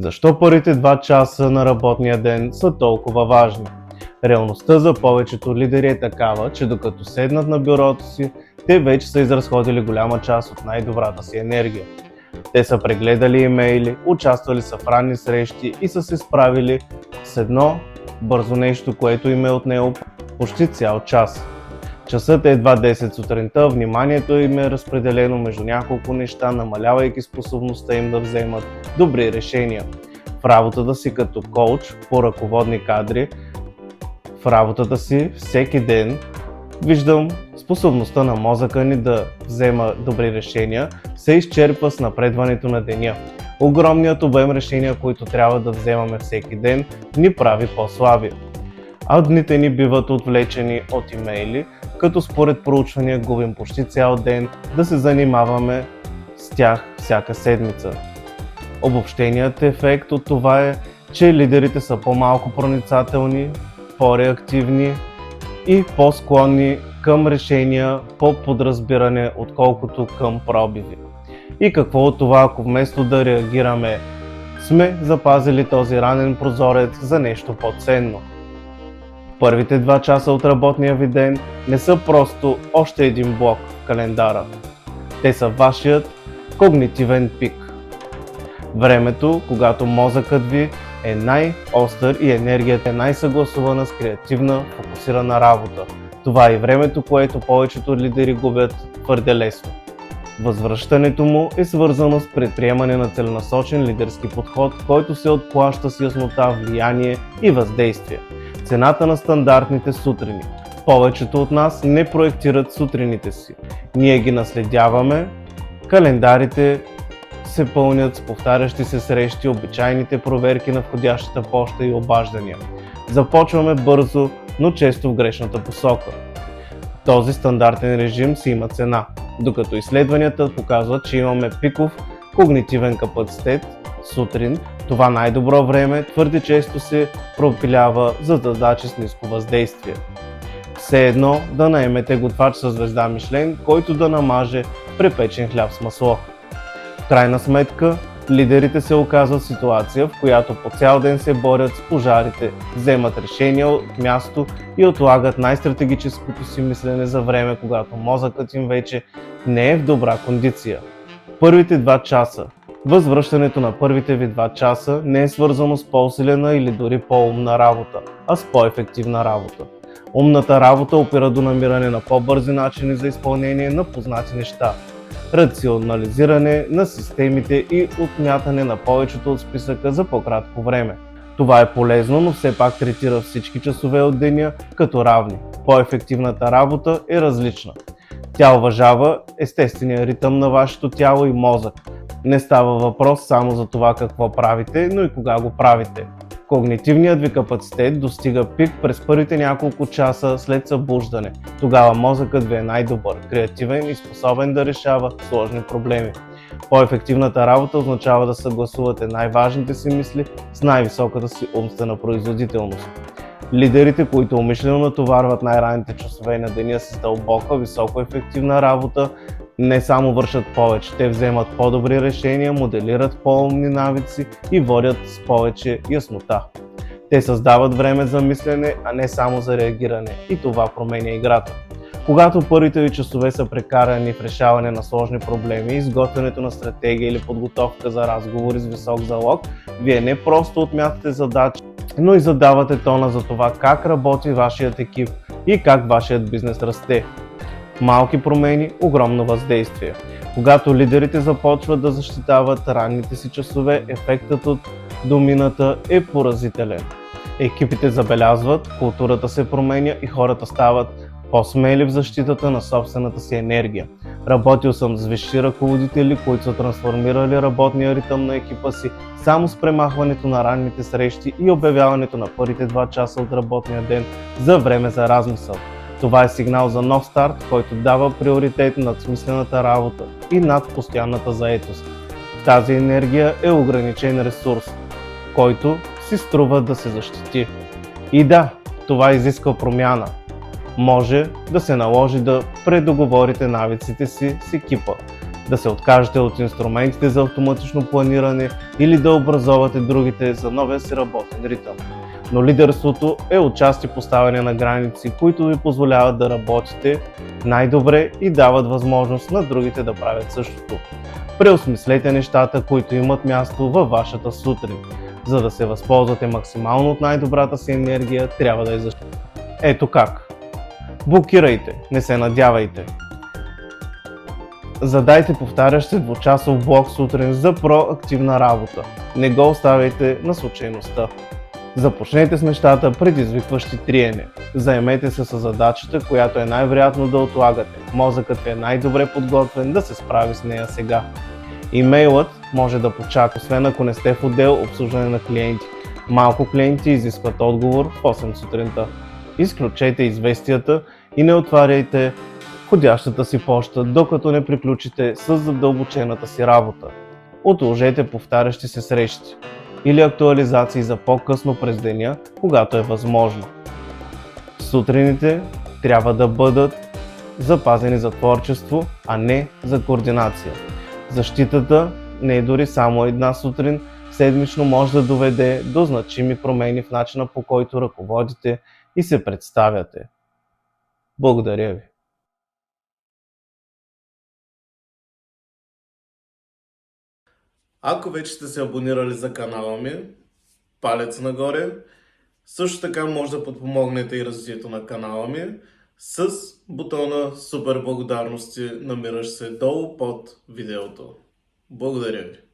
Защо първите 2 часа на работния ден са толкова важни? Реалността за повечето лидери е такава, че докато седнат на бюрото си, те вече са изразходили голяма част от най-добрата си енергия. Те са прегледали имейли, участвали са в ранни срещи и са се справили с едно бързо нещо, което им е отнело почти цял час. Часът е едва 10 сутринта, вниманието им е разпределено между няколко неща, намалявайки способността им да вземат добри решения. В работата си като коуч по ръководни кадри, в работата си всеки ден виждам способността на мозъка ни да взема добри решения се изчерпва с напредването на деня. Огромният обем решения, които трябва да вземаме всеки ден, ни прави по-слаби. А дните ни биват отвлечени от имейли, като според проучвания губим почти цял ден да се занимаваме с тях всяка седмица. Обобщеният ефект от това е, че лидерите са по-малко проницателни, по-реактивни и по-склонни към решения по подразбиране, отколкото към пробиви. И какво от това, ако вместо да реагираме, сме запазили този ранен прозорец за нещо по-ценно? Първите 2 часа от работния ви ден не са просто още един блок в календара. Те са вашият когнитивен пик. Времето, когато мозъкът ви е най-остър и енергията е най-съгласувана с креативна, фокусирана работа. Това е времето, което повечето лидери губят твърде лесно. Възвръщането му е свързано с предприемане на целенасочен лидерски подход, който се отплаща с яснота, влияние и въздействие. Цената на стандартните сутрини. Повечето от нас не проектират сутрините си. Ние ги наследяваме. Календарите се пълнят с повтарящи се срещи, обичайните проверки на входящата поща и обаждания. Започваме бързо, но често в грешната посока. Този стандартен режим си има цена, докато изследванията показват, че имаме пиков когнитивен капацитет сутрин. Това най-добро време твърде често се пропилява за задачи с ниско въздействие. Все едно да наемете готвач със звезда Мишлен, който да намаже препечен хляб с масло. В крайна сметка, лидерите се оказват в ситуация, в която по цял ден се борят с пожарите, вземат решения от място и отлагат най-стратегическото си мислене за време, когато мозъкът им вече не е в добра кондиция. Първите 2 часа. Възвръщането на първите ви 2 часа не е свързано с по-усилена или дори по-умна работа, а с по-ефективна работа. Умната работа опира до намиране на по-бързи начини за изпълнение на познати неща, рационализиране на системите и отмятане на повечето от списъка за по-кратко време. Това е полезно, но все пак третира всички часове от деня като равни. По-ефективната работа е различна. Тя уважава естествения ритъм на вашето тяло и мозък. Не става въпрос само за това какво правите, но и кога го правите. Когнитивният ви капацитет достига пик през първите няколко часа след събуждане. Тогава мозъкът ви е най-добър, креативен и способен да решава сложни проблеми. По-ефективната работа означава да съгласувате най-важните си мисли с най-високата си умствена производителност. Лидерите, които умишлено натоварват най-ранните часове на деня си с дълбока, високо ефективна работа, не само вършат повече, те вземат по-добри решения, моделират по-умни навици и водят с повече яснота. Те създават време за мислене, а не само за реагиране, и това променя играта. Когато първите ви часове са прекарани в решаване на сложни проблеми, изготвянето на стратегия или подготовка за разговори с висок залог, вие не просто отмятате задачи, но и задавате тона за това как работи вашият екип и как вашият бизнес расте. Малки промени, огромно въздействие. Когато лидерите започват да защитават ранните си часове, ефектът от домината е поразителен. Екипите забелязват, културата се променя и хората стават по-смели в защитата на собствената си енергия. Работил съм с висши ръководители, които са трансформирали работния ритъм на екипа си само с премахването на ранните срещи и обявяването на първите 2 часа от работния ден за време за размисъл. Това е сигнал за нов старт, който дава приоритет над смислената работа и над постоянната заетост. Тази енергия е ограничен ресурс, който си струва да се защити. И да, това изисква промяна. Може да се наложи да предоговорите навиците си с екипа, да се откажете от инструментите за автоматично планиране или да образовате другите за новия си работен ритъм. Но лидерството е отчасти поставяне на граници, които ви позволяват да работите най-добре и дават възможност на другите да правят същото. Преосмислете нещата, които имат място във вашата сутрин. За да се възползвате максимално от най-добрата си енергия, трябва да я защитите. Ето как. Блокирайте, не се надявайте. Задайте повтарящ се двучасов блок сутрин за проактивна работа. Не го оставяйте на случайността. Започнете с нещата, предизвикващи триене. Заемете се с задачата, която е най-вероятно да отлагате. Мозъкът ви е най-добре подготвен да се справи с нея сега. Имейлът може да почака, освен ако не сте в отдел обслужване на клиенти. Малко клиенти изискват отговор в 8 сутринта. Изключете известията и не отваряйте входящата си поща, докато не приключите с задълбочената си работа. Отложете повтарящи се срещи или актуализации за по-късно през деня, когато е възможно. Сутрините трябва да бъдат запазени за творчество, а не за координация. Защитата не е дори само една сутрин, седмично може да доведе до значими промени в начина, по който ръководите и се представяте. Благодаря ви! Ако вече сте се абонирали за канала ми, палец нагоре. Също така може да подпомогнете и развитието на канала ми с бутона Супер благодарности, намиращ се долу под видеото. Благодаря ви!